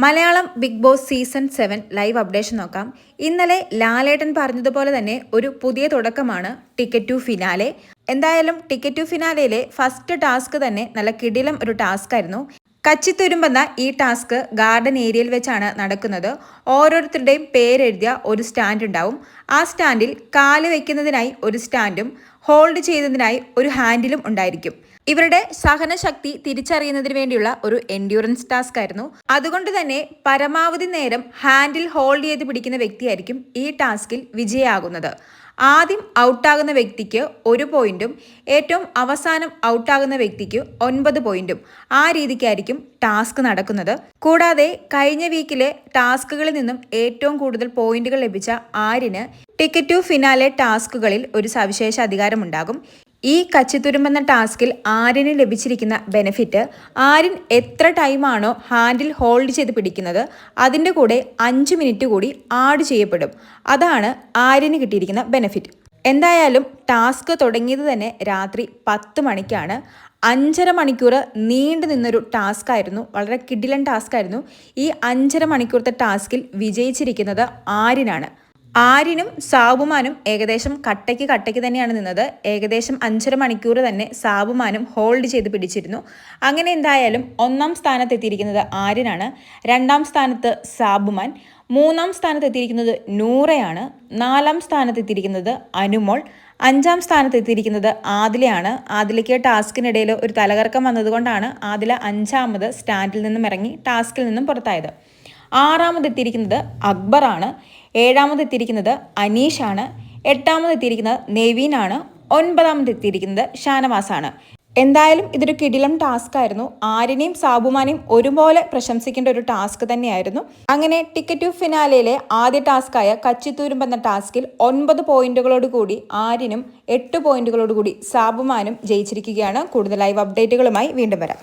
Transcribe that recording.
Malayalam Bigg Boss season 7 live updation നോക്കാം. ഇന്നലെ ലാലേട്ടൻ പറഞ്ഞതുപോലെ തന്നെ ഒരു പുതിയ തുടക്കമാണ് ടിക്കറ്റ് ടു ഫിനാലെ. എന്തായാലും ടിക്കറ്റ് ടു ഫിനാലയിലെ ഫസ്റ്റ് ടാസ്ക് തന്നെ നല്ല കിടിലം ഒരു ടാസ്ക് ആയിരുന്നു. കച്ചിത്തുരുമ്പെന്ന ഈ ടാസ്ക് ഗാർഡൻ ഏരിയയിൽ വെച്ചാണ് നടക്കുന്നത്. ഓരോരുത്തരുടെയും പേരെഴുതിയ ഒരു സ്റ്റാൻഡ് ഉണ്ടാവും. ആ സ്റ്റാൻഡിൽ കാല് വയ്ക്കുന്നതിനായി ഒരു സ്റ്റാൻഡും ഹോൾഡ് ചെയ്യുന്നതിനായി ഒരു ഹാൻഡിലും ഉണ്ടായിരിക്കും. ഇവരുടെ സഹനശക്തി തിരിച്ചറിയുന്നതിന് വേണ്ടിയുള്ള ഒരു എൻഡ്യൂറൻസ് ടാസ്ക് ആയിരുന്നു. അതുകൊണ്ട് തന്നെ പരമാവധി നേരം ഹാൻഡിൽ ഹോൾഡ് ചെയ്ത് പിടിക്കുന്ന വ്യക്തിയായിരിക്കും ഈ ടാസ്കിൽ വിജയാകുന്നത്. ആദ്യം ഔട്ടാകുന്ന വ്യക്തിക്ക് 1 പോയിന്റും ഏറ്റവും അവസാനം ഔട്ടാകുന്ന വ്യക്തിക്ക് 9 പോയിന്റും ആ രീതിക്കായിരിക്കും ടാസ്ക് നടക്കുന്നത്. കൂടാതെ കഴിഞ്ഞ വീക്കിലെ ടാസ്കുകളിൽ നിന്നും ഏറ്റവും കൂടുതൽ പോയിന്റുകൾ ലഭിച്ച ആര്യന് ടിക്കറ്റ് ടു ഫിനാലെ ടാസ്കുകളിൽ ഒരു സവിശേഷ അധികാരമുണ്ടാകും. ഈ കച്ചിത്തുരുമ്പെന്ന ടാസ്കിൽ ആര്യന് ലഭിച്ചിരിക്കുന്ന ബെനിഫിറ്റ്, ആര്യൻ എത്ര ടൈമാണോ ഹാൻഡിൽ ഹോൾഡ് ചെയ്ത് പിടിക്കുന്നത് അതിൻ്റെ കൂടെ 5 മിനിറ്റ് കൂടി ആഡ് ചെയ്യപ്പെടും. അതാണ് ആര്യന് കിട്ടിയിരിക്കുന്ന ബെനിഫിറ്റ്. എന്തായാലും ടാസ്ക് തുടങ്ങിയത് തന്നെ രാത്രി 10 മണിക്കാണ്. 5.5 മണിക്കൂർ നീണ്ടു നിന്നൊരു ടാസ്ക് ആയിരുന്നു. വളരെ കിടിലൻ ടാസ്ക് ആയിരുന്നു. ഈ 5.5 മണിക്കൂറത്തെ ടാസ്കിൽ വിജയിച്ചിരിക്കുന്നത് ആര്യനാണ്. ആര്യനും സാബുമാനും ഏകദേശം കട്ടയ്ക്ക് തന്നെയാണ് നിന്നത്. ഏകദേശം 5.5 മണിക്കൂർ തന്നെ സാബുമാനും ഹോൾഡ് ചെയ്ത് പിടിച്ചിരുന്നു. അങ്ങനെ എന്തായാലും 1-ാം സ്ഥാനത്ത് എത്തിയിരിക്കുന്നത് ആര്യനാണ്. 2-ാം സ്ഥാനത്ത് സാബുമാൻ, 3-ാം സ്ഥാനത്ത് എത്തിയിരിക്കുന്നത് നൂറയാണ്, 4-ാം സ്ഥാനത്ത് എത്തിയിരിക്കുന്നത് അനുമോൾ, 5-ാം സ്ഥാനത്ത് എത്തിയിരിക്കുന്നത് ആദിലയാണ്. ആദിലയ്ക്ക് ടാസ്കിനിടയിൽ ഒരു തലകറക്കം വന്നതുകൊണ്ടാണ് ആദില 5-ാമത് സ്റ്റാൻഡിൽ നിന്നും ഇറങ്ങി ടാസ്കിൽ നിന്നും പുറത്തായത്. 6-ാമത് എത്തിയിരിക്കുന്നത് അക്ബറാണ്, 7-ാമത് എത്തിയിരിക്കുന്നത് അനീഷാണ്, 8-ാമത് എത്തിയിരിക്കുന്നത് നെവീനാണ്, 9-ാമത് എത്തിയിരിക്കുന്നത് ഷാനവാസാണ്. എന്തായാലും ഇതൊരു കിടിലം ടാസ്ക് ആയിരുന്നു. ആര്യനെയും സാബുമാനെയും ഒരുപോലെ പ്രശംസിക്കേണ്ട ഒരു ടാസ്ക് തന്നെയായിരുന്നു. അങ്ങനെ ടിക്കറ്റ് ടു ഫിനാലയിലെ ആദ്യ ടാസ്കായ കച്ചിത്തൂരുമ്പ് എന്ന ടാസ്കിൽ 9 പോയിന്റുകളോട് കൂടി ആര്യനും 8 പോയിന്റുകളോട് കൂടി സാബുമാനും ജയിച്ചിരിക്കുകയാണ്. കൂടുതൽ ലൈവ് അപ്ഡേറ്റുകളുമായി വീണ്ടും വരാം.